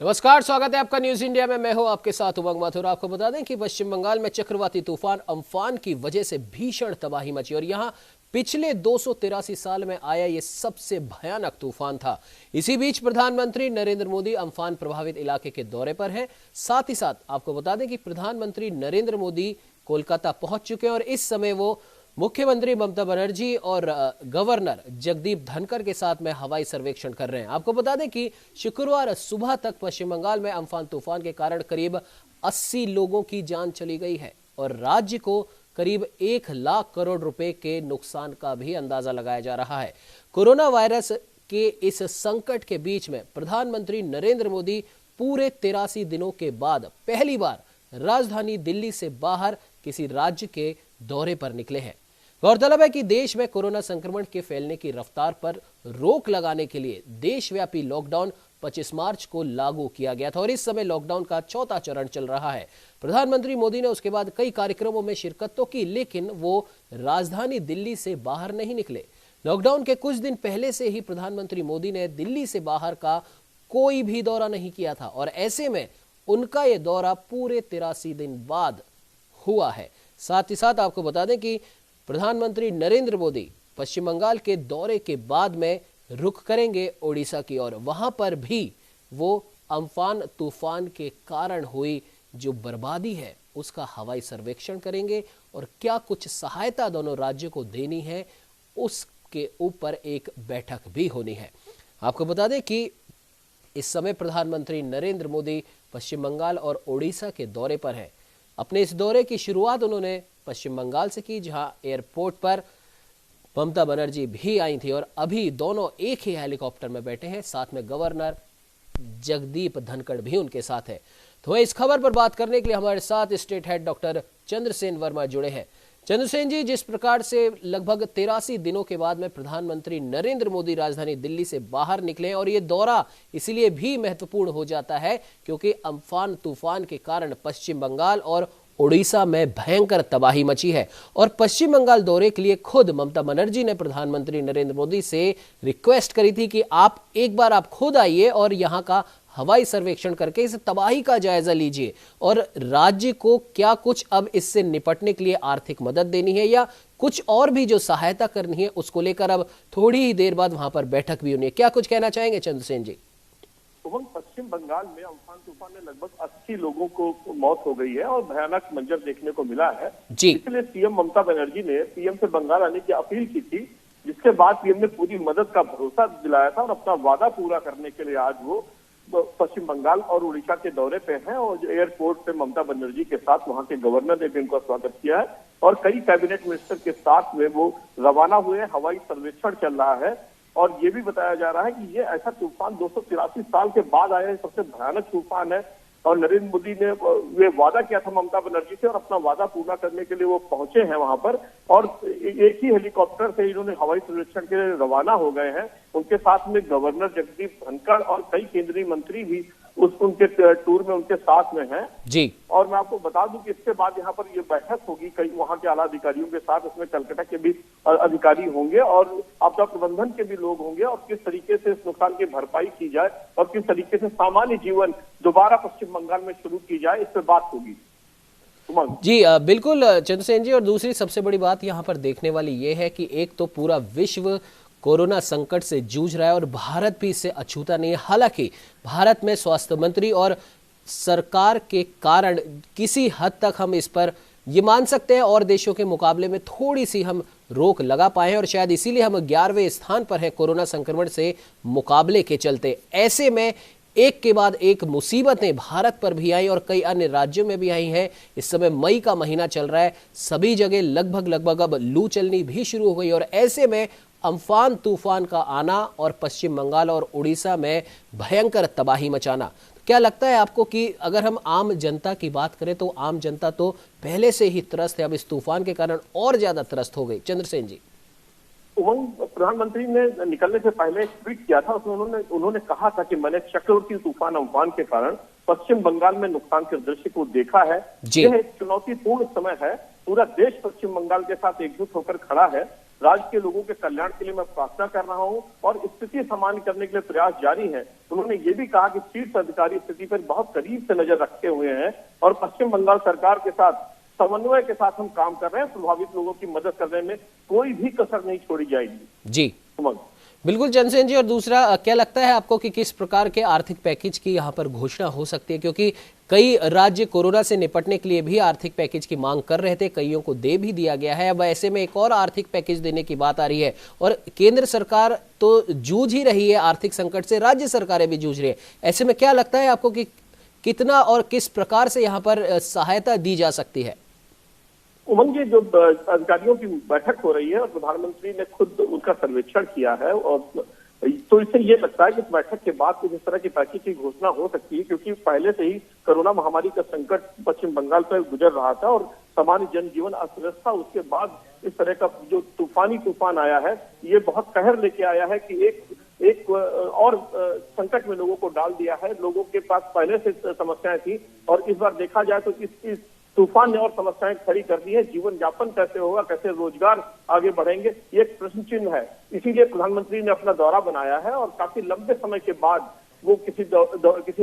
नमस्कार, स्वागत है आपका न्यूज इंडिया में। मैं हूं आपके साथ उमंग माथुर। आपको बता दें कि पश्चिम बंगाल में चक्रवाती तूफान अम्फान की वजह से भीषण तबाही मची और यहां पिछले 283 साल में आया ये सबसे भयानक तूफान था। इसी बीच प्रधानमंत्री नरेंद्र मोदी अम्फान प्रभावित इलाके के दौरे पर हैं। साथ ही साथ आपको बता दें कि प्रधानमंत्री नरेंद्र मोदी कोलकाता पहुंच चुके हैं और इस समय वो मुख्यमंत्री ममता बनर्जी और गवर्नर जगदीप धनखड़ के साथ में हवाई सर्वेक्षण कर रहे हैं। आपको बता दें कि शुक्रवार सुबह तक पश्चिम बंगाल में अम्फान तूफान के कारण करीब 80 लोगों की जान चली गई है और राज्य को करीब 1 लाख करोड़ रुपए के नुकसान का भी अंदाजा लगाया जा रहा है। कोरोना वायरस के इस संकट के बीच में प्रधानमंत्री नरेंद्र मोदी पूरे 83 दिनों के बाद पहली बार राजधानी दिल्ली से बाहर किसी राज्य के दौरे पर निकले हैं। गौरतलब है कि देश में कोरोना संक्रमण के फैलने की रफ्तार पर रोक लगाने के लिए देशव्यापी लॉकडाउन 25 मार्च को लागू किया गया था और इस समय लॉकडाउन का चौथा चरण चल रहा है। प्रधानमंत्री मोदी ने उसके बाद कई कार्यक्रमों में शिरकत तो की, लेकिन वो राजधानी दिल्ली से बाहर नहीं निकले। लॉकडाउन के कुछ दिन पहले से ही प्रधानमंत्री मोदी ने दिल्ली से बाहर का कोई भी दौरा नहीं किया था और ऐसे में उनका यह दौरा पूरे 83 दिन बाद हुआ है। साथ ही साथ आपको बता दें कि प्रधानमंत्री नरेंद्र मोदी पश्चिम बंगाल के दौरे के बाद में रुख करेंगे ओडिशा की ओर। वहां पर भी वो अम्फान तूफान के कारण हुई जो बर्बादी है उसका हवाई सर्वेक्षण करेंगे और क्या कुछ सहायता दोनों राज्यों को देनी है उसके ऊपर एक बैठक भी होनी है। आपको बता दें कि इस समय प्रधानमंत्री नरेंद्र मोदी पश्चिम बंगाल और ओडिशा के दौरे पर हैं। अपने इस दौरे की शुरुआत उन्होंने पश्चिम बंगाल से की, जहां एयरपोर्ट पर ममता बनर्जी भी आई थी और अभी दोनों एक ही हेलीकॉप्टर में बैठे हैं। साथ में गवर्नर जगदीप धनखड़ भी उनके साथ है। तो इस खबर पर बात करने के लिए हमारे साथ state head doctor Chandrasen Verma जुड़े हैं। चंद्रसेन जी, जिस प्रकार से लगभग 83 दिनों के बाद में प्रधानमंत्री नरेंद्र मोदी राजधानी दिल्ली से बाहर निकले और ये दौरा इसलिए भी महत्वपूर्ण हो जाता है क्योंकि अम्फान तूफान के कारण पश्चिम बंगाल और ओडिशा में भयंकर तबाही मची है और पश्चिम बंगाल दौरे के लिए खुद ममता बनर्जी ने प्रधानमंत्री नरेंद्र मोदी से रिक्वेस्ट करी थी कि आप एक बार आप खुद आइए और यहाँ का हवाई सर्वेक्षण करके इस तबाही का जायजा लीजिए और राज्य को क्या कुछ अब इससे निपटने के लिए आर्थिक मदद देनी है या कुछ और भी जो सहायता करनी है उसको लेकर अब थोड़ी ही देर बाद वहां पर बैठक भी होनी है। क्या कुछ कहना चाहेंगे चंद्रसेन जी? पश्चिम बंगाल में अम्फान तूफान में लगभग 80 लोगों को मौत हो गई है और भयानक मंजर देखने को मिला है जी। इसलिए सीएम ममता बनर्जी ने पीएम से बंगाल आने की अपील की थी, जिसके बाद पीएम ने पूरी मदद का भरोसा दिलाया था और अपना वादा पूरा करने के लिए आज वो पश्चिम बंगाल और उड़ीसा के दौरे पे हैं और एयरपोर्ट पे ममता बनर्जी के साथ वहां के गवर्नर ने भी उनका स्वागत किया है और कई कैबिनेट मिनिस्टर के साथ में वो रवाना हुए। हवाई सर्वेक्षण चल रहा है और ये भी बताया जा रहा है कि ये ऐसा तूफान 283 साल के बाद आया है, सबसे भयानक तूफान है और नरेंद्र मोदी ने ये वादा किया था ममता बनर्जी से और अपना वादा पूरा करने के लिए वो पहुंचे हैं वहां पर और एक ही हेलीकॉप्टर से इन्होंने हवाई सर्वेक्षण के लिए रवाना हो गए हैं। उनके साथ में गवर्नर जगदीप धनखड़ और कई केंद्रीय मंत्री भी उनके टूर में उनके साथ में हैं जी। और मैं आपको बता दूं कि इसके बाद यहाँ पर ये बैठक होगी कई वहां के आला अधिकारियों के साथ, इसमें कलकत्ता के भी अधिकारी होंगे और आपदा प्रबंधन के भी लोग होंगे और किस तरीके से इस नुकसान की भरपाई की जाए और किस तरीके से सामान्य जीवन दोबारा पश्चिम बंगाल में शुरू की जाए, इस पर बात होगी। जी बिल्कुल चंद्रसेन जी, और दूसरी सबसे बड़ी बात यहाँ पर देखने वाली ये है कि एक तो पूरा विश्व कोरोना संकट से जूझ रहा है और भारत भी इससे अछूता नहीं है। हालांकि भारत में स्वास्थ्य मंत्री और सरकार के कारण किसी हद तक हम इस पर ये मान सकते हैं और देशों के मुकाबले में थोड़ी सी हम रोक लगा पाए हैं और शायद इसीलिए हम 11वें स्थान पर हैं कोरोना संक्रमण से मुकाबले के चलते। ऐसे में एक के बाद एक मुसीबतें भारत पर भी आई और कई अन्य राज्यों में भी आई हैं। इस समय मई का महीना चल रहा है, सभी जगह लगभग अब लू चलनी भी शुरू हो गई और ऐसे में अम्फान तूफान का आना और पश्चिम बंगाल और उड़ीसा में भयंकर तबाही मचाना। क्या लगता है आपको कि अगर हम आम जनता की बात करें तो आम जनता तो पहले से ही त्रस्त है, अब इस तूफान के कारण और ज्यादा त्रस्त हो गई? चंद्रसेन जी, प्रधानमंत्री ने निकलने से पहले एक ट्वीट किया था, उसमें उन्होंने कहा था कि मैंने चक्रवाती तूफान अम्फान के कारण पश्चिम बंगाल में नुकसान के दृश्य को देखा है। यह एक चुनौतीपूर्ण समय है। पूरा देश पश्चिम बंगाल के साथ एकजुट होकर खड़ा है। राज्य के लोगों के कल्याण के लिए मैं प्रार्थना कर रहा हूं और स्थिति सामान्य करने के लिए प्रयास जारी है। उन्होंने ये भी कहा कि शीर्ष अधिकारी स्थिति पर बहुत करीब से नजर रखे हुए हैं और पश्चिम बंगाल सरकार के साथ समन्वय के साथ हम काम कर रहे हैं। प्रभावित लोगों की मदद करने में कोई भी कसर नहीं छोड़ी जाएगी। जी बिल्कुल चंद्रसेन जी। और दूसरा, क्या लगता है आपको कि किस प्रकार के आर्थिक पैकेज की यहाँ पर घोषणा हो सकती है, क्योंकि कई राज्य कोरोना से निपटने के लिए भी आर्थिक पैकेज की मांग कर रहे थे, कईयों को दे भी दिया गया है। अब ऐसे में एक और आर्थिक पैकेज देने की बात आ रही है और केंद्र सरकार तो जूझ ही रही है आर्थिक संकट से, राज्य सरकारें भी जूझ रही है। ऐसे में क्या लगता है आपको कि कितना और किस प्रकार से यहाँ पर सहायता दी जा सकती है? उमंग जी, जो अधिकारियों की बैठक हो रही है और प्रधानमंत्री ने खुद उसका सर्वेक्षण किया है और तो इससे ये लगता है कि इस बैठक के बाद कुछ इस तरह की पैकेज की घोषणा हो सकती है, क्योंकि पहले से ही कोरोना महामारी का संकट पश्चिम बंगाल पर गुजर रहा था और सामान्य जनजीवन अस्त व्यस्त था। उसके बाद इस तरह का जो तूफान आया है, ये बहुत कहर लेके आया है कि एक और संकट में लोगों को डाल दिया है। लोगों के पास पहले से समस्याएं थी और इस बार देखा जाए तो इस तूफान ने और समस्याएं खड़ी कर दी है। जीवन यापन कैसे होगा, कैसे रोजगार आगे बढ़ेंगे, ये एक प्रश्न चिन्ह है। इसीलिए प्रधानमंत्री ने अपना दौरा बनाया है और काफी लंबे समय के बाद वो किसी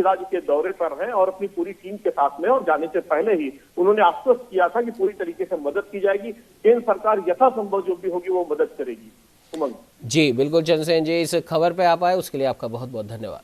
राज्य के दौरे पर हैं और अपनी पूरी टीम के साथ में, और जाने से पहले ही उन्होंने आश्वस्त किया था कि पूरी तरीके से मदद की जाएगी। केंद्र सरकार यथासंभव जो भी होगी वो मदद करेगी। उमंग जी बिल्कुल चंद्रसेन जी, इस खबर पे आप आए उसके लिए आपका बहुत बहुत धन्यवाद।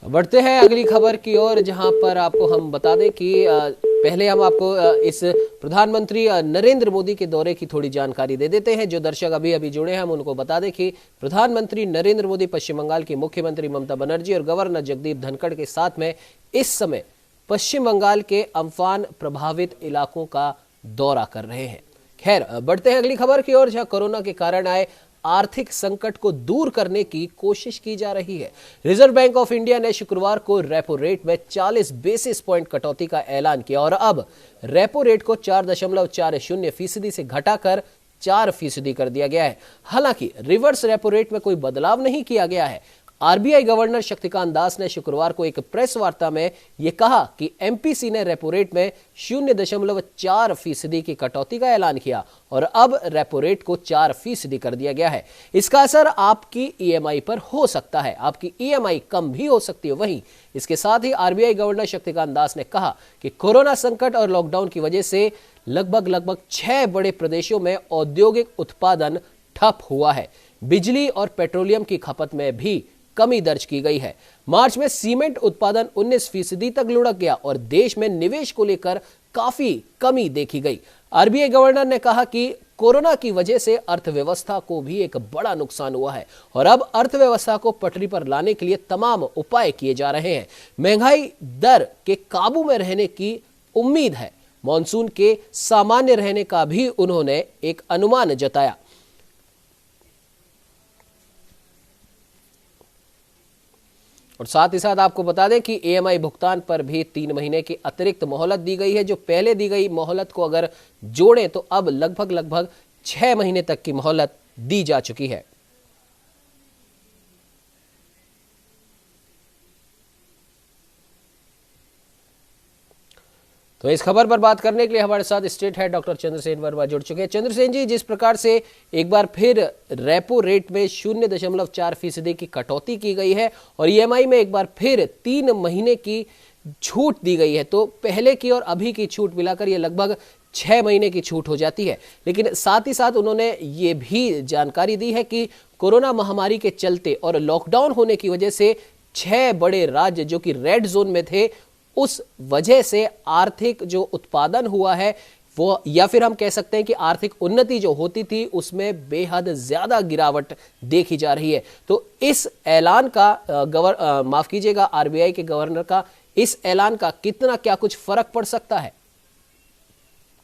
बढ़ते हैं अगली खबर की ओर, जहां पर आपको हम बता दें कि पहले हम आपको इस प्रधानमंत्री नरेंद्र मोदी के दौरे की थोड़ी जानकारी दे देते हैं। जो दर्शक अभी अभी जुड़े हैं हम उनको बता दें कि प्रधानमंत्री नरेंद्र मोदी पश्चिम बंगाल की मुख्यमंत्री ममता बनर्जी और गवर्नर जगदीप धनखड़ के साथ में इस समय पश्चिम बंगाल के अम्फान प्रभावित इलाकों का दौरा कर रहे हैं। खैर, बढ़ते हैं अगली खबर की ओर, जहां कोरोना के कारण आए आर्थिक संकट को दूर करने की कोशिश की जा रही है। रिजर्व बैंक ऑफ इंडिया ने शुक्रवार को रेपो रेट में 40 बेसिस पॉइंट कटौती का ऐलान किया और अब रेपो रेट को 4.40% से घटाकर 4% कर दिया गया है। हालांकि रिवर्स रेपो रेट में कोई बदलाव नहीं किया गया है। आरबीआई गवर्नर शक्तिकांत दास ने शुक्रवार को एक प्रेस वार्ता में यह कहा कि एमपीसी ने रेपो रेट में 0.4% की कटौती का ऐलान किया और अब रेपो रेट को 4% कर दिया गया है। इसका असर आपकी ईएमआई पर हो सकता है, आपकी ईएमआई कम भी हो सकती है। वहीं इसके साथ ही आरबीआई गवर्नर शक्तिकांत दास ने कहा कि कोरोना संकट और लॉकडाउन की वजह से लगभग 6 बड़े प्रदेशों में औद्योगिक उत्पादन ठप हुआ है। बिजली और पेट्रोलियम की खपत में भी कमी दर्ज की गई है। मार्च में सीमेंट उत्पादन 19% तक लुढ़क गया और देश में निवेश को लेकर काफी कमी देखी गई। आरबीआई गवर्नर ने कहा कि कोरोना की वजह से अर्थव्यवस्था को भी एक बड़ा नुकसान हुआ है और अब अर्थव्यवस्था को पटरी पर लाने के लिए तमाम उपाय किए जा रहे हैं। महंगाई दर के काबू में रहने की उम्मीद है। मॉनसून के सामान्य रहने का भी उन्होंने एक अनुमान जताया। और साथ ही साथ आपको बता दें कि ईएमआई भुगतान पर भी 3 महीने की अतिरिक्त मोहलत दी गई है। जो पहले दी गई मोहलत को अगर जोड़ें तो अब लगभग 6 महीने तक की मोहलत दी जा चुकी है। तो इस खबर पर बात करने के लिए हमारे साथ state head doctor Chandrasen Verma जुड़ चुके हैं। चंद्रसेन जी, जिस प्रकार से एक बार फिर रेपो रेट में 0.4% की कटौती की गई है और ईएमआई में एक बार फिर 3 महीने की छूट दी गई है, तो पहले की और अभी की छूट मिलाकर ये लगभग 6 महीने की छूट हो जाती है। लेकिन साथ ही साथ उन्होंने ये भी जानकारी दी है कि कोरोना महामारी के चलते और लॉकडाउन होने की वजह से 6 बड़े राज्य जो कि रेड जोन में थे, उस वजह से आर्थिक जो उत्पादन हुआ है वो, या फिर हम कह सकते हैं कि आर्थिक उन्नति जो होती थी उसमें बेहद ज्यादा गिरावट देखी जा रही है। तो इस ऐलान का माफ कीजिएगा, आरबीआई के गवर्नर का इस ऐलान का कितना क्या कुछ फर्क पड़ सकता है?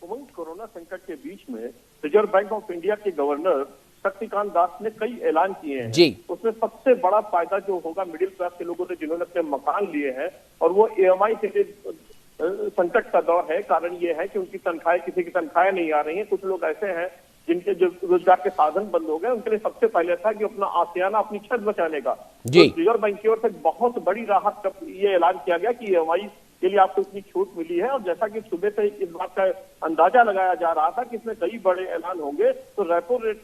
कोरोना संकट के बीच में रिजर्व बैंक ऑफ इंडिया के गवर्नर शक्तिकांत दास ने कई ऐलान किए हैं जी। उसमें सबसे बड़ा फायदा जो होगा मिडिल क्लास के लोगों से जिन्होंने अपने मकान लिए हैं और वो ईएमआई के लिए संकट का दौर है। कारण ये है कि उनकी तनख्वाहें, किसी की तनख्वाहें नहीं आ रही हैं। कुछ लोग ऐसे हैं जिनके जो रोजगार के साधन बंद हो गए, उनके लिए सबसे पहले था कि अपना आसियाना, अपनी छत बचाने का। जी। तो रिजर्व बैंक की ओर से बहुत बड़ी राहत का ये ऐलान किया गया कि EMI के लिए आपको इतनी छूट मिली है। और जैसा कि सुबह से इस बात का अंदाजा लगाया जा रहा था कि इसमें कई बड़े ऐलान होंगे, तो रेपो रेट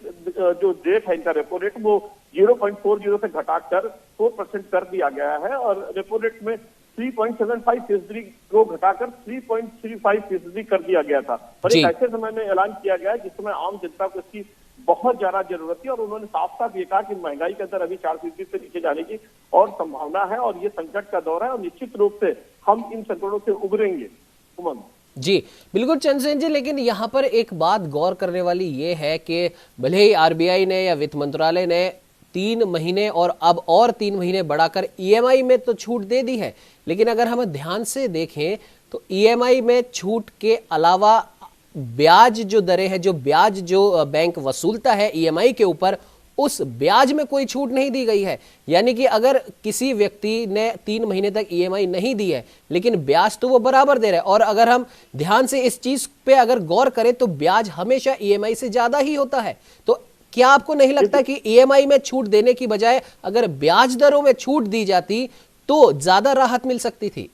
जो रेट है इनका, रेपो रेट वो 0.40 से घटाकर 4% कर दिया गया है। और रेपो रेट में 3.75% को घटाकर 3.35% कर दिया गया था। और एक ऐसे समय में ऐलान किया गया है जिस समय आम जनता को इसकी बहुत ज्यादा जरूरत थी। और उन्होंने साफ साफ ये कहा कि महंगाई का दर अभी 4% से नीचे जाने की और संभावना है, और ये संकट का दौर है, और निश्चित रूप से हम इन संकटों से उभरेंगे। उमंग जी बिल्कुल चंद्रसेन जी, लेकिन यहाँ पर एक बात गौर करने वाली ये है कि भले ही RBI ने या वित्त मंत्रालय ने 3 महीने और अब और 3 महीने बढ़ाकर EMI में तो छूट दे दी है, लेकिन अगर हम ध्यान से देखें तो EMI में छूट के अलावा ब्याज जो दरें हैं, जो ब्याज जो बैंक वसूलता है EMI के ऊपर, उस ब्याज में कोई छूट नहीं दी गई है। यानी कि अगर किसी व्यक्ति ने 3 महीने तक EMI नहीं दी है, लेकिन ब्याज तो वो बराबर दे रहा है। और अगर हम ध्यान से इस चीज पे अगर गौर करें तो ब्याज हमेशा EMI से ज्यादा ही होता है। तो क्या आपको नहीं लगता कि EMI में छूट देने की बजाय अगर ब्याज दरों में छूट दी जाती तो ज्यादा राहत मिल सकती थी?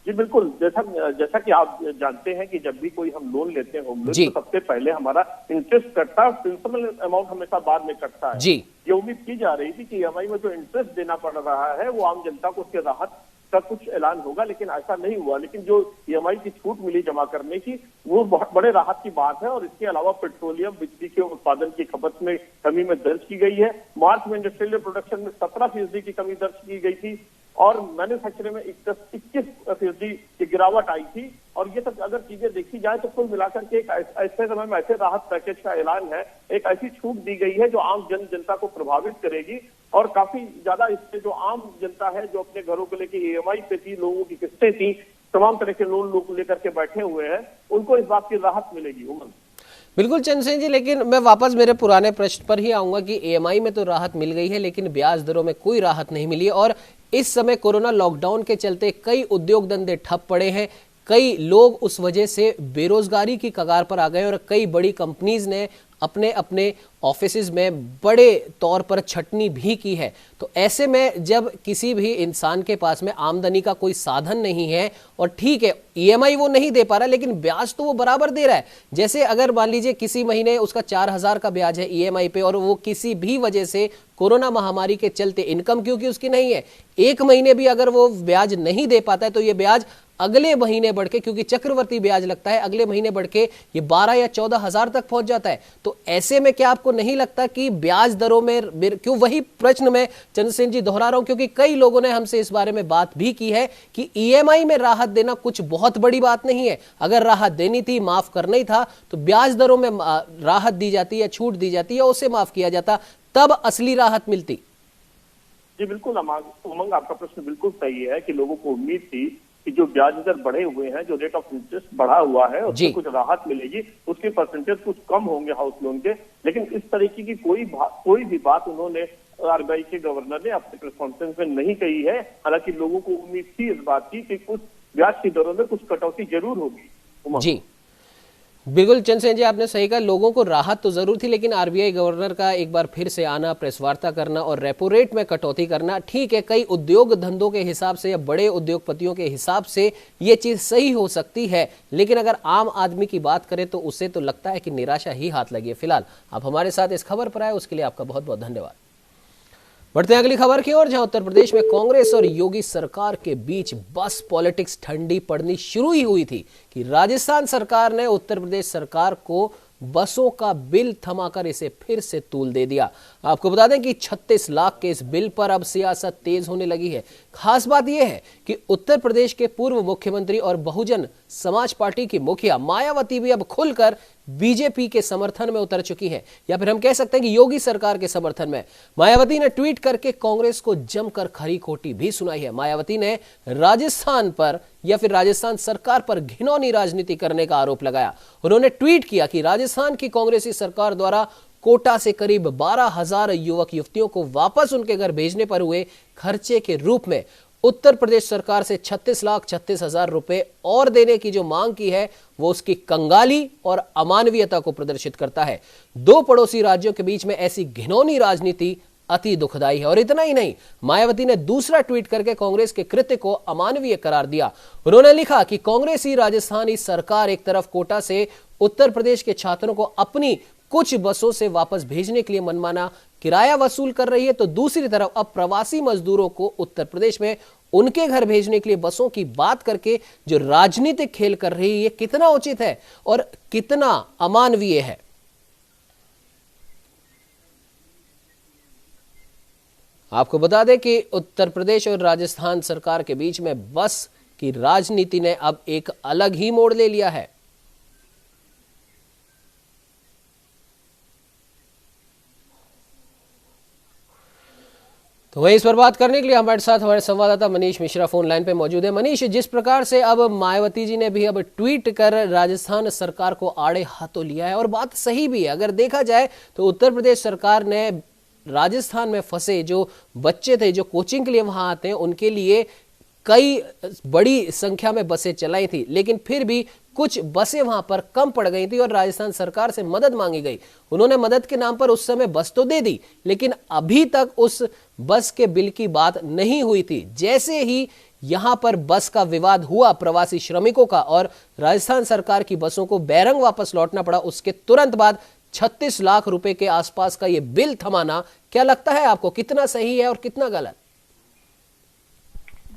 जी बिल्कुल, जैसा कि आप जानते हैं कि जब भी कोई हम लोन लेते हैं होम लोन, तो सबसे पहले हमारा इंटरेस्ट कटता है, प्रिंसिपल अमाउंट हमेशा बाद में कटता है। जी। ये उम्मीद की जा रही थी कि EMI में जो इंटरेस्ट देना पड़ रहा है वो आम जनता को उसके राहत का कुछ ऐलान होगा, लेकिन ऐसा नहीं हुआ। लेकिन जो EMI की छूट मिली जमा करने की, वो बहुत बड़े राहत की बात है। और इसके अलावा पेट्रोलियम, बिजली के उत्पादन की खपत में कमी में दर्ज की गई है। मार्च में इंडस्ट्रियल प्रोडक्शन में 17% की कमी दर्ज की गई थी, और मैन्युफैक्चरिंग में 21% की गिरावट आई थी। और ये सब अगर चीजें देखी जाए तो कुल मिलाकर के एक ऐसे समय में ऐसे राहत पैकेज का ऐलान है, एक ऐसी छूट दी गई है जो आम जनता को प्रभावित करेगी। और काफी ज्यादा इससे जो आम जनता है, जो अपने घरों को लेकर EMI पे थी, लोगों की किस्तें थी, तमाम तरह के लोन लोग लेकर के बैठे हुए हैं, उनको इस बात की राहत मिलेगी। उमंग बिल्कुल चंद्रसेन जी, लेकिन मैं वापस मेरे पुराने प्रश्न पर ही आऊंगा कि EMI में तो राहत मिल गई है, लेकिन ब्याज दरों में कोई राहत नहीं मिली। और इस समय कोरोना लॉकडाउन के चलते कई उद्योग धंधे ठप पड़े हैं, कई लोग उस वजह से बेरोजगारी की कगार पर आ गए, और कई बड़ी कंपनीज ने अपने अपने ऑफिसेज में बड़े तौर पर छटनी भी की है। तो ऐसे में जब किसी भी इंसान के पास में आमदनी का कोई साधन नहीं है, और ठीक है EMI वो नहीं दे पा रहा, लेकिन ब्याज तो वो बराबर दे रहा है। जैसे अगर मान लीजिए किसी महीने उसका 4,000 का ब्याज है EMI पे, और वो किसी भी वजह से कोरोना महामारी के चलते इनकम क्योंकि उसकी नहीं है, 1 महीने भी अगर वो ब्याज नहीं दे पाता है, तो ये ब्याज अगले महीने बढ़ के, क्योंकि चक्रवर्ती ब्याज लगता है, अगले महीने बढ़ के ये 12 या 14,000 तक पहुंच जाता है। तो ऐसे में क्या आपको नहीं लगता कि ब्याज दरों में, क्यों वही प्रश्न मैं चंद्रसेन जी दोहरा रहा हूं, क्योंकि कई लोगों ने हमसे इस बारे में बात भी की है कि EMI में राहत देना कुछ बहुत बड़ी बात नहीं है। अगर राहत देनी थी, माफ करना ही था, तो ब्याज दरों में राहत दी जाती है, छूट दी जाती है, उसे माफ किया जाता, तब असली राहत मिलती। जी बिल्कुल उमंग, आपका प्रश्न बिल्कुल सही है कि लोगों को उम्मीद थी कि जो ब्याज दर बढ़े हुए हैं, जो रेट ऑफ इंटरेस्ट बढ़ा हुआ है, उसमें कुछ राहत मिलेगी, उसके परसेंटेज कुछ कम होंगे हाउस लोन के। लेकिन इस तरीके की कोई भी बात उन्होंने RBI के गवर्नर ने अपने प्रेस कॉन्फ्रेंस में नहीं कही है। हालांकि लोगों को उम्मीद थी इस बात की कि कुछ ब्याज की दरों में कुछ कटौती जरूर होगी। जी बिल्कुल चंद्रसेन जी, आपने सही कहा, लोगों को राहत तो जरूर थी, लेकिन RBI गवर्नर का एक बार फिर से आना, प्रेस वार्ता करना और रेपो रेट में कटौती करना, ठीक है कई उद्योग धंधों के हिसाब से या बड़े उद्योगपतियों के हिसाब से ये चीज सही हो सकती है, लेकिन अगर आम आदमी की बात करें तो उसे तो लगता है कि निराशा ही हाथ लगी है। फिलहाल आप हमारे साथ इस खबर पर आए, उसके लिए आपका बहुत बहुत धन्यवाद। बढ़ते हैं अगली खबर की ओर, जहां उत्तर प्रदेश में कांग्रेस और योगी सरकार के बीच बस पॉलिटिक्स ठंडी पड़नी शुरू ही हुई थी कि राजस्थान सरकार ने उत्तर प्रदेश सरकार को बसों का बिल थमाकर इसे फिर से तूल दे दिया। आपको बता दें कि 36 लाख के इस बिल पर अब सियासत तेज होने लगी है। खास बात यह है कि उत्तर प्रदेश के पूर्व मुख्यमंत्री और बहुजन समाज पार्टी की मुखिया मायावती भी अब खुलकर बीजेपी के समर्थन में उतर चुकी हैं, या फिर हम कह सकते हैं कि योगी सरकार के समर्थन में। मायावती ने ट्वीट करके कांग्रेस को जमकर खरी खोटी भी सुनाई है। मायावती ने राजस्थान पर या फिर राजस्थान सरकार पर घिनौनी राजनीति करने का आरोप लगाया। उन्होंने ट्वीट किया कि राजस्थान की कांग्रेसी सरकार द्वारा कोटा से करीब 12,000 युवक युवतियों को वापस उनके घर भेजने पर हुए खर्चे के रूप में उत्तर प्रदेश सरकार से 36,36,000 रुपए और देने की जो मांग की है वो उसकी कंगाली और अमानवीयता को प्रदर्शित करता है। दो पड़ोसी राज्यों के बीच में ऐसी घिनौनी राजनीति अति दुखदाई है। और इतना ही नहीं, मायावती ने दूसरा ट्वीट करके कांग्रेस के कृत्य को अमानवीय करार दिया। उन्होंने लिखा कि कांग्रेसी राजस्थानी सरकार एक तरफ कोटा से उत्तर प्रदेश के छात्रों को अपनी कुछ बसों से वापस भेजने के लिए मनमाना किराया वसूल कर रही है, तो दूसरी तरफ अब प्रवासी मजदूरों को उत्तर प्रदेश में उनके घर भेजने के लिए बसों की बात करके जो राजनीतिक खेल कर रही है, ये कितना उचित है और कितना अमानवीय है। आपको बता दें कि उत्तर प्रदेश और राजस्थान सरकार के बीच में बस की राजनीति ने अब एक अलग ही मोड़ ले लिया है। तो वहीं इस पर बात करने के लिए हमारे साथ हमारे संवाददाता मनीष मिश्रा फोन लाइन पे मौजूद है। मनीष, जिस प्रकार से अब मायावती जी ने भी अब ट्वीट कर राजस्थान सरकार को आड़े हाथों लिया है, और बात सही भी है, अगर देखा जाए तो उत्तर प्रदेश सरकार ने राजस्थान में फंसे जो बच्चे थे, जो कोचिंग के लिए वहां आते हैं, उनके लिए कई बड़ी संख्या में बसें चलाई थी, लेकिन फिर भी कुछ बसें वहां पर कम पड़ गई थी और राजस्थान सरकार से मदद मांगी गई। उन्होंने मदद के नाम पर उस समय बस तो दे दी, लेकिन अभी तक उस बस के बिल की बात नहीं हुई थी। जैसे ही यहां पर बस का विवाद हुआ प्रवासी श्रमिकों का और राजस्थान सरकार की बसों को बैरंग वापस लौटना पड़ा, उसके तुरंत बाद 36 लाख रुपए के आसपास का यह बिल थमाना, क्या लगता है आपको कितना सही है और कितना गलत?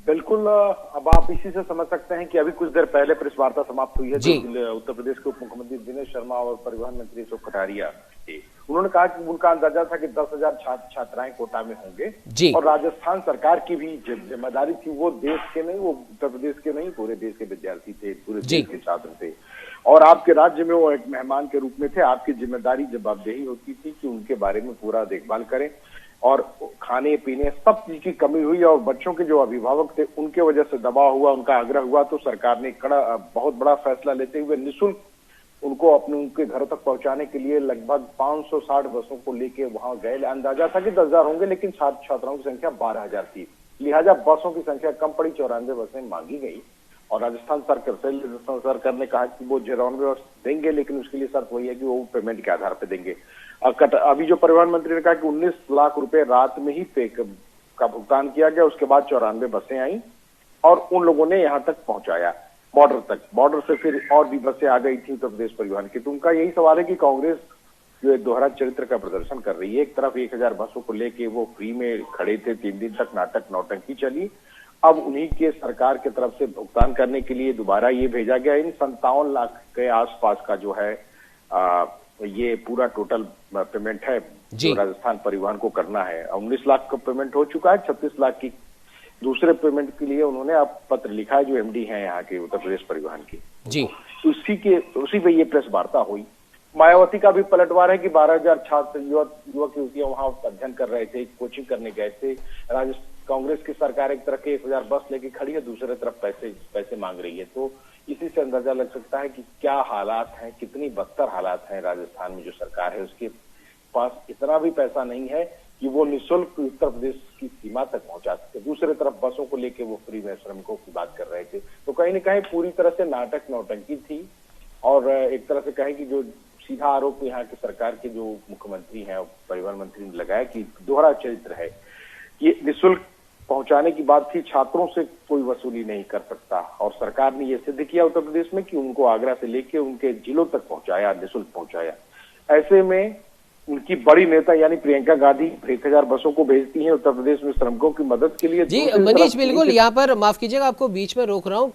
बिल्कुल, अब आप इसी से समझ सकते हैं कि अभी कुछ देर पहले प्रेस वार्ता समाप्त हुई है जो उत्तर प्रदेश के उप मुख्यमंत्री दिनेश शर्मा और परिवहन मंत्री अशोक कटारिया थे। उन्होंने कहा कि उनका अंदाजा था कि 10,000 छात्र छात्राएं कोटा में होंगे और राजस्थान सरकार की भी जिम्मेदारी थी। वो देश के नहीं, वो उत्तर प्रदेश के नहीं, पूरे देश के विद्यार्थी थे, पूरे देश के छात्र थे और आपके राज्य में वो एक मेहमान के रूप में थे। आपकी जिम्मेदारी जवाबदेही होती थी कि उनके बारे में पूरा देखभाल करें और खाने पीने सब चीज की कमी हुई और बच्चों के जो अभिभावक थे उनके वजह से दबाव हुआ, उनका आग्रह हुआ, तो सरकार ने बहुत बड़ा फैसला लेते हुए निःशुल्क उनको उनके घरों तक पहुंचाने के लिए लगभग 560 बसों को लेके वहां गए। अंदाजा था कि 10,000 होंगे, लेकिन छात्र छात्राओं की संख्या 12,000 थी, लिहाजा बसों की संख्या कम पड़ी, 94 बसें मांगी गई और राजस्थान सरकार ने कहा कि वो 94 बस देंगे, लेकिन उसके लिए शर्त वही है कि वो पेमेंट के आधार पर देंगे। अभी जो परिवहन मंत्री ने कहा कि 19 लाख रुपए रात में ही पे का भुगतान किया गया, उसके बाद 94 बसें आई और उन लोगों ने यहाँ तक पहुंचाया बॉर्डर तक। बॉर्डर से फिर और भी बसें आ गई थी उत्तर प्रदेश परिवहन की। तो उनका यही सवाल है कि कांग्रेस जो एक दोहरा चरित्र का प्रदर्शन कर रही है, एक तरफ 1,000 बसों को लेके वो फ्री में खड़े थे, 3 दिन तक नाटक नौटंकी चली, अब उन्हीं के सरकार की तरफ से भुगतान करने के लिए दोबारा ये भेजा गया। इन 57 लाख के आसपास का जो है ये पूरा टोटल पेमेंट है जो राजस्थान परिवहन को करना है। 19 लाख का पेमेंट हो चुका है, 36 लाख की दूसरे पेमेंट के लिए उन्होंने अब पत्र लिखा है जो एमडी हैं यहाँ के उत्तर प्रदेश परिवहन की जी। उसी पे ये प्रेस वार्ता हुई। मायावती का भी पलटवार है कि 12,000 छात्र युवक युवतियां वहां अध्ययन कर रहे थे, कोचिंग करने गए थे। कांग्रेस की सरकार एक तरफ 1,000 बस लेके खड़ी है, दूसरे तरफ पैसे मांग रही है। तो इसी से अंदाजा लग सकता है कि क्या हालात हैं, कितनी बदतर हालात हैं। राजस्थान में जो सरकार है उसके पास इतना भी पैसा नहीं है कि वो निःशुल्क उत्तर प्रदेश की सीमा तक पहुंचा सके। दूसरे तरफ बसों को लेके वो फ्री में श्रमिकों की बात कर रहे थे। तो कहीं न कहीं पूरी तरह से नाटक नौटंकी थी और एक तरह से कहें कि जो सीधा आरोप यहाँ की सरकार के जो मुख्यमंत्री हैं और परिवहन मंत्री ने लगाया कि दोहरा चरित्र है। ये निःशुल्क पहुंचाने की बात थी, छात्रों से कोई वसूली नहीं कर सकता और सरकार ने ये सिद्ध किया उत्तर प्रदेश में कि उनको आगरा से लेके उनके जिलों तक पहुंचाया, निःशुल्क पहुंचाया। ऐसे में उनकी बड़ी नेता यानी प्रियंका गांधी 1,000 बसों को भेजती हैं उत्तर प्रदेश में श्रमिकों की मदद के लिए। जी मनीष, बिल्कुल यहाँ पर माफ कीजिएगा, आपको बीच में रोक रहा हूँ।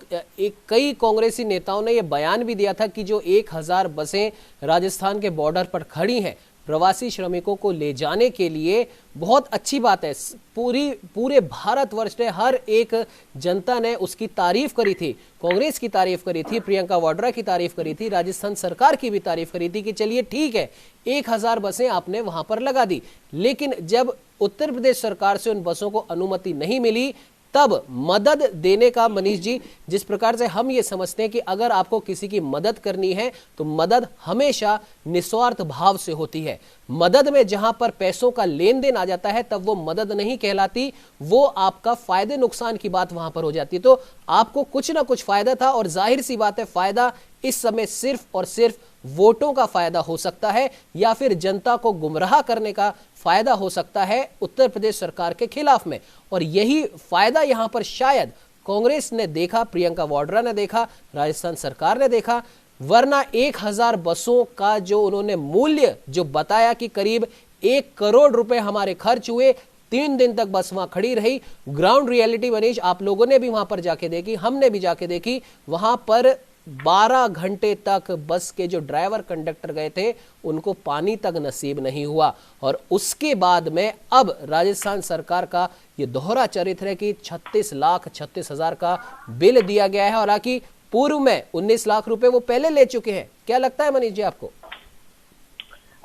कई कांग्रेसी नेताओं ने यह बयान भी दिया था कि जो 1,000 बसें राजस्थान के बॉर्डर पर खड़ी हैं प्रवासी श्रमिकों को ले जाने के लिए, बहुत अच्छी बात है। पूरे भारतवर्ष ने, हर एक जनता ने उसकी तारीफ करी थी, कांग्रेस की तारीफ करी थी, प्रियंका वाड्रा की तारीफ करी थी, राजस्थान सरकार की भी तारीफ करी थी कि चलिए ठीक है 1,000 बसें आपने वहां पर लगा दी। लेकिन जब उत्तर प्रदेश सरकार से उन बसों को अनुमति नहीं मिली, तब मदद देने का, मनीष जी, जिस प्रकार से हम ये समझते हैं कि अगर आपको किसी की मदद करनी है तो मदद हमेशा निस्वार्थ भाव से होती है। मदद में जहां पर पैसों का लेन देन आ जाता है तब वो मदद नहीं कहलाती, वो आपका फायदे नुकसान की बात वहां पर हो जाती है। तो आपको कुछ ना कुछ फायदा था और जाहिर सी बात है फायदा इस समय सिर्फ और सिर्फ वोटों का फायदा हो सकता है या फिर जनता को गुमराह करने का फायदा हो सकता है उत्तर प्रदेश सरकार के खिलाफ में। और यही फायदा यहां पर शायद कांग्रेस ने देखा, प्रियंका वाड्रा ने देखा, राजस्थान सरकार ने देखा, वरना 1000 बसों का जो उन्होंने मूल्य जो बताया कि करीब 1 करोड़ रुपए हमारे खर्च हुए, 3 दिन तक बस वहां खड़ी रही। ग्राउंड रियलिटी मनीष, आप लोगों ने भी वहां पर जाके देखी, हमने भी जाके देखी, वहां पर 12 घंटे तक बस के जो ड्राइवर कंडक्टर गए थे उनको पानी तक नसीब नहीं हुआ। और उसके बाद में अब राजस्थान सरकार का ये दोहरा चरित्र है कि 36,36,000 का बिल दिया गया है, हालांकि पूर्व में 19 लाख रुपए वो पहले ले चुके हैं। क्या लगता है मनीष जी आपको?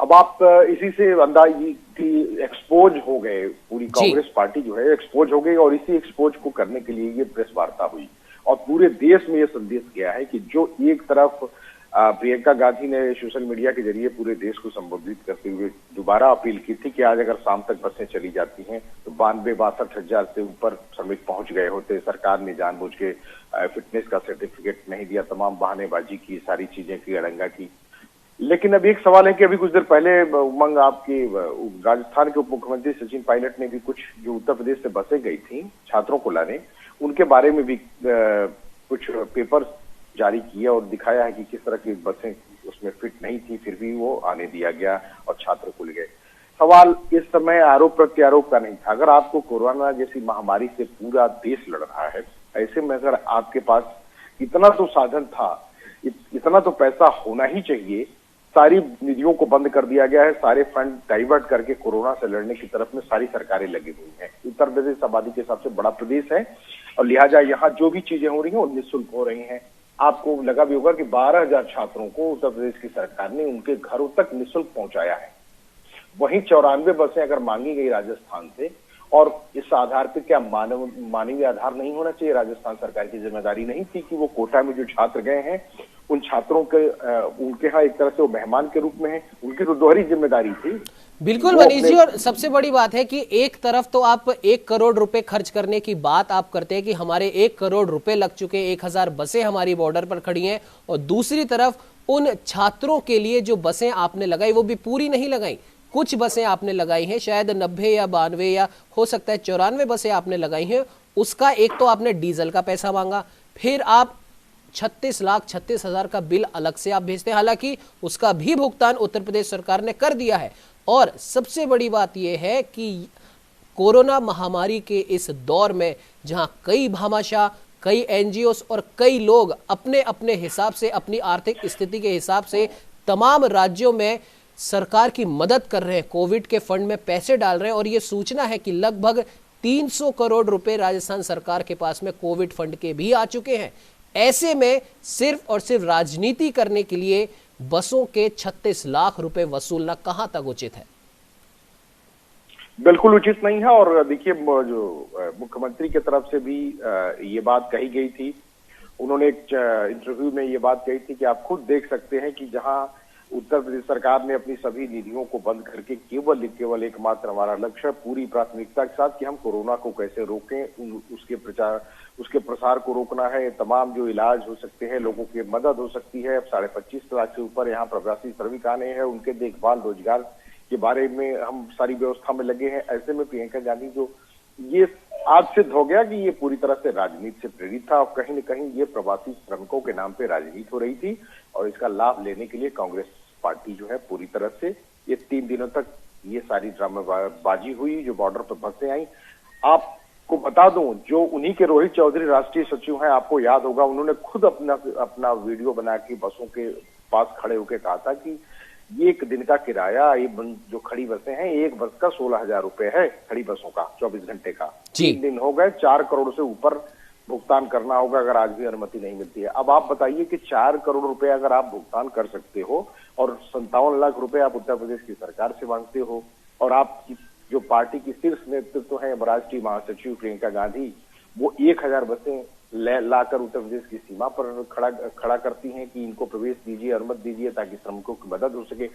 अब आप इसी से अंदाजी की एक्सपोज हो गए, पूरी कांग्रेस पार्टी जो है एक्सपोज हो गई और इसी एक्सपोज को करने के लिए ये प्रेस वार्ता हुई और पूरे देश में ये संदेश गया है कि जो एक तरफ प्रियंका गांधी ने सोशल मीडिया के जरिए पूरे देश को संबोधित करते हुए दोबारा अपील की थी कि आज अगर शाम तक बसें चली जाती हैं तो 92-62 हजार से ऊपर श्रमिक पहुंच गए होते। सरकार ने जानबूझ के फिटनेस का सर्टिफिकेट नहीं दिया, तमाम बहानेबाजी की, सारी चीजें की, अड़ंगा की। लेकिन अब एक सवाल है कि अभी कुछ देर पहले उमंग आपके राजस्थान के उप मुख्यमंत्री सचिन पायलट ने भी कुछ जो उत्तर प्रदेश से बसें गई थी छात्रों को लाने, उनके बारे में भी कुछ पेपर जारी किया और दिखाया है कि किस तरह की बसें उसमें फिट नहीं थी, फिर भी वो आने दिया गया और छात्र खुल गए। सवाल इस समय आरोप प्रत्यारोप का नहीं था। अगर आपको कोरोना जैसी महामारी से पूरा देश लड़ रहा है, ऐसे में अगर आपके पास इतना तो साधन था, इतना तो पैसा होना ही चाहिए, सारी निधियों को बंद कर दिया गया है, सारे फंड डाइवर्ट करके कोरोना से लड़ने की तरफ में सारी सरकारें लगी हुई हैं। उत्तर प्रदेश आबादी के हिसाब से बड़ा प्रदेश है और लिहाजा यहाँ जो भी चीजें हो रही हैं वो निःशुल्क हो रही हैं। आपको लगा भी होगा कि 12,000 छात्रों को उत्तर प्रदेश की सरकार ने उनके घरों तक निःशुल्क पहुंचाया है। वहीं 94 बसें अगर मांगी गई राजस्थान से, और इस आधार पे क्या मानवीय आधार नहीं होना चाहिए? राजस्थान सरकार की जिम्मेदारी नहीं थी कि वो कोटा में जो छात्र गए हैं उन छात्रों के उनके यहाँ एक तरह से वो मेहमान के रूप में है, उनकी तो दोहरी जिम्मेदारी थी। बिल्कुल मनीष जी, और सबसे बड़ी बात है कि एक तरफ तो आप 1 करोड़ रुपए खर्च करने की बात आप करते हैं कि हमारे 1 करोड़ रुपए लग चुके, 1000 बसें हमारी बॉर्डर पर खड़ी हैं, और दूसरी तरफ उन छात्रों के लिए जो बसें आपने लगाई वो भी पूरी नहीं लगाई। कुछ बसें आपने लगाई हैं, शायद 90 या 92 या हो सकता है 94 बसें आपने लगाई हैं। उसका एक तो आपने डीजल का पैसा मांगा, फिर आप 36,36,000 का बिल अलग से आप भेजते हैं, हालांकि उसका भी भुगतान उत्तर प्रदेश सरकार ने कर दिया है। और सबसे बड़ी बात यह है कि कोरोना महामारी के इस दौर में जहां कई भामाशाह, कई एनजीओस और कई लोग अपने अपने हिसाब से, अपनी आर्थिक स्थिति के हिसाब से तमाम राज्यों में सरकार की मदद कर रहे हैं, कोविड के फंड में पैसे डाल रहे हैं, और यह सूचना है कि लगभग 300 करोड़ रुपए राजस्थान सरकार के पास में कोविड फंड के भी आ चुके हैं। ऐसे में सिर्फ और सिर्फ राजनीति करने के लिए बसों के 36 लाख रुपए वसूलना कहां तक उचित है? बिल्कुल उचित नहीं है। और देखिए, जो मुख्यमंत्री की तरफ से भी ये बात कही गई थी, उन्होंने एक इंटरव्यू में ये बात कही थी कि आप खुद देख सकते हैं कि जहां उत्तर प्रदेश सरकार ने अपनी सभी निधियों को बंद करके केवल एकमात्र हमारा लक्ष्य पूरी प्राथमिकता के साथ कि हम कोरोना को कैसे रोकें, उसके प्रसार को रोकना है, तमाम जो इलाज हो सकते हैं, लोगों की मदद हो सकती है। अब 25.5 लाख से ऊपर यहाँ प्रवासी श्रमिक आने हैं, उनके देखभाल, रोजगार के बारे में हम सारी व्यवस्था में लगे हैं। ऐसे में प्रियंका गांधी जो ये आज सिद्ध हो गया कि ये पूरी तरह से राजनीति से प्रेरित था और कहीं न कहीं ये प्रवासी श्रमिकों के नाम पे राजनीति हो रही थी, और इसका लाभ लेने के लिए कांग्रेस पार्टी जो है पूरी तरह से ये 3 दिनों तक ये सारी ड्रामेबाजी हुई, जो बॉर्डर पर बसें आई। आपको बता दूं, जो उन्हीं के रोहित चौधरी राष्ट्रीय सचिव हैं, आपको याद होगा, उन्होंने खुद अपना वीडियो बना के बसों के पास खड़े होकर कहा था कि ये एक दिन का किराया, ये जो खड़ी बसें हैं, एक बस का 16,000 रुपए है, खड़ी बसों का 24 घंटे का। 3 दिन हो गए, 4 करोड़ से ऊपर भुगतान करना होगा अगर आज भी अनुमति नहीं मिलती है। अब आप बताइए कि 4 करोड़ रुपए अगर आप भुगतान कर सकते हो और 57 लाख रुपए आप उत्तर प्रदेश की सरकार से मांगते हो, और आपकी जो पार्टी की शीर्ष नेतृत्व है, राष्ट्रीय महासचिव प्रियंका गांधी, वो 1000 बसें लाकर उत्तर प्रदेश की सीमा पर खड़ा करती हैं कि इनको प्रवेश दीजिए, अनुमति दीजिए ताकि श्रमिकों की मदद हो सके।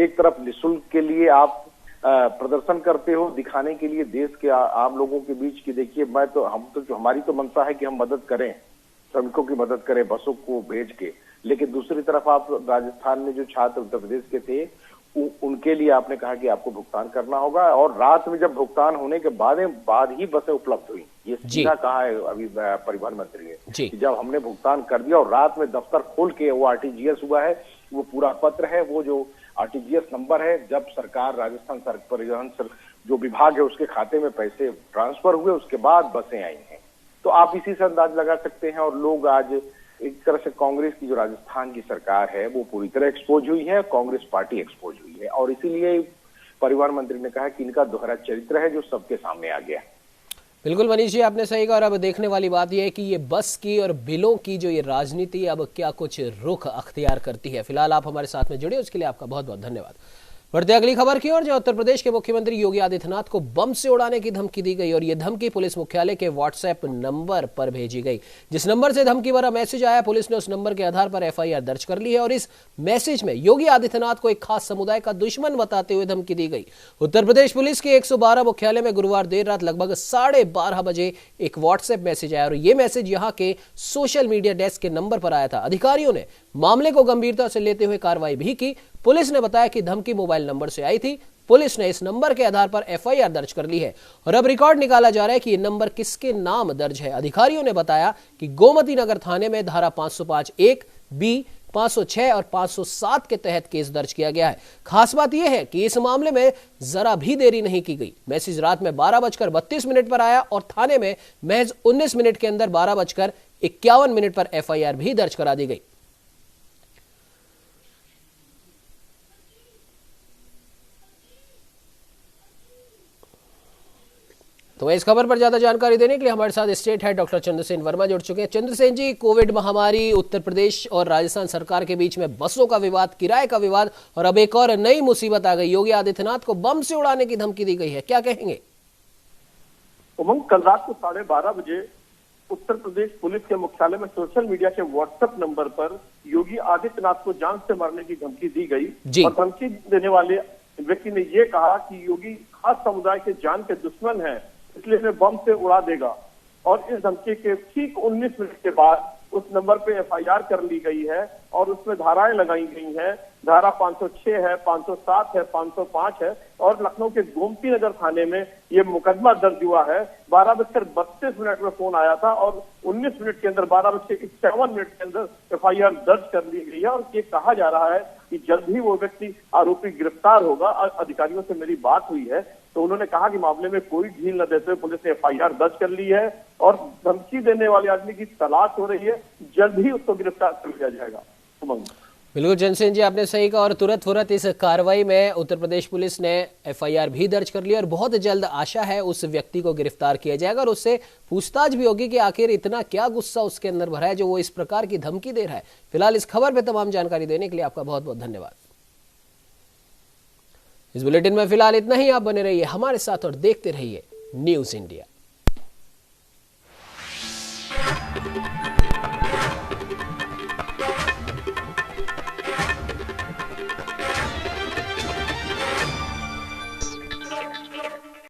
एक तरफ निःशुल्क के लिए आप प्रदर्शन करते हो, दिखाने के लिए देश के आम लोगों के बीच की देखिए हमारी तो मंशा है कि हम मदद करें, श्रमिकों की मदद करें बसों को भेज के, लेकिन दूसरी तरफ आप राजस्थान में जो छात्र उत्तर प्रदेश के थे उनके लिए आपने कहा कि आपको भुगतान करना होगा, और रात में जब भुगतान होने के बाद ही बसें उपलब्ध हुई। ये सीधा कहा है अभी परिवहन मंत्री ने कि जब हमने भुगतान कर दिया और रात में दफ्तर खोल के वो आरटीजीएस हुआ है, वो पूरा पत्र है, वो जो आरटीजीएस नंबर है, जब सरकार राजस्थान परिवहन जो विभाग है उसके खाते में पैसे ट्रांसफर हुए उसके बाद बसें आई हैं। तो आप इसी से अंदाज लगा सकते हैं। और लोग आज एक तरह से कांग्रेस की जो राजस्थान की सरकार है वो पूरी तरह एक्सपोज हुई है, कांग्रेस पार्टी एक्सपोज हुई है, और इसीलिए परिवहन मंत्री ने कहा कि इनका दोहरा चरित्र है जो सबके सामने आ गया। बिल्कुल मनीष जी, आपने सही कहा। और अब देखने वाली बात यह है कि ये बस की और बिलों की जो ये राजनीति अब क्या कुछ रुख अख्तियार करती है। फिलहाल आप हमारे साथ में जुड़े, उसके लिए आपका बहुत बहुत धन्यवाद। बढ़ते अगली खबर की ओर, जो उत्तर प्रदेश के मुख्यमंत्री योगी आदित्यनाथ को बम से उड़ाने की धमकी दी गई और यह धमकी पुलिस मुख्यालय के व्हाट्सएप नंबर पर भेजी गई। जिस नंबर से धमकी भरा मैसेज आया, पुलिस ने उस नंबर के आधार पर एफआईआर दर्ज कर ली है और इस मैसेज में योगी आदित्यनाथ को एक खास समुदाय का दुश्मन बताते हुए धमकी दी गई। उत्तर प्रदेश पुलिस के 112 मुख्यालय में गुरुवार देर रात लगभग 12:30 बजे एक व्हाट्सएप मैसेज आया और यह मैसेज यहां के सोशल मीडिया डेस्क के नंबर पर आया था। अधिकारियों ने मामले को गंभीरता से लेते हुए कार्रवाई भी की। पुलिस ने बताया कि धमकी मोबाइल नंबर से आई थी। पुलिस ने इस नंबर के आधार पर एफआईआर दर्ज कर ली है और अब रिकॉर्ड निकाला जा रहा है कि यह नंबर किसके नाम दर्ज है। अधिकारियों ने बताया कि गोमती नगर थाने में धारा 505(1), बी 506 और 507 के तहत केस दर्ज किया गया है। खास बात यह है कि इस मामले में जरा भी देरी नहीं की गई। मैसेज रात में 12:32 पर आया और थाने में महज 19 मिनट के अंदर 12:51 पर एफआईआर भी दर्ज करा दी गई। तो इस खबर पर ज्यादा जानकारी देने के लिए हमारे साथ state head doctor Chandrasen Verma जुड़ चुके हैं। चंद्रसेन जी, कोविड महामारी, उत्तर प्रदेश और राजस्थान सरकार के बीच में बसों का विवाद, किराए का विवाद और अब एक और नई मुसीबत आ गई। योगी आदित्यनाथ को बम से उड़ाने की धमकी दी गई है, क्या कहेंगे? उमंग, कल रात को 12:30 बजे उत्तर प्रदेश पुलिस के मुख्यालय में सोशल मीडिया के व्हाट्सएप नंबर पर योगी आदित्यनाथ को जान से मारने की धमकी दी गई और धमकी देने वाले व्यक्ति ने यह कहा कि योगी खास समुदाय के जान के दुश्मन है, इसलिए मैं बम से उड़ा देगा। और इस धमकी के ठीक 19 मिनट के बाद उस नंबर पे एफआईआर कर ली गई है और उसमें धाराएं लगाई गई हैं। धारा 506 है, 507 है, 505 है और लखनऊ के गोमती नगर थाने में ये मुकदमा दर्ज हुआ है। 12:32 में फोन आया था और 19 मिनट के अंदर 12:51 के अंदर एफआईआर दर्ज कर ली गई है और ये कहा जा रहा है कि जल्द ही वो व्यक्ति आरोपी गिरफ्तार होगा। अधिकारियों से मेरी बात हुई है तो उन्होंने कहा कि मामले में कोई ढील न देते हुए पुलिस ने एफआईआर दर्ज कर ली है और धमकी देने वाले आदमी की तलाश हो रही है, जल्द ही उसको गिरफ्तार कर लिया जाएगा। बिल्कुल चंद्रसेन जी, आपने सही कहा और तुरंत इस कार्रवाई में उत्तर प्रदेश पुलिस ने एफआईआर भी दर्ज कर ली और बहुत जल्द आशा है उस व्यक्ति को गिरफ्तार किया जाएगा और उससे पूछताछ भी होगी कि आखिर इतना क्या गुस्सा उसके अंदर भरा है जो वो इस प्रकार की धमकी दे रहा है। फिलहाल इस खबर पर तमाम जानकारी देने के लिए आपका बहुत बहुत धन्यवाद। इस बुलेटिन में फिलहाल इतना ही। आप बने रहिए हमारे साथ और देखते रहिए न्यूज़ इंडिया।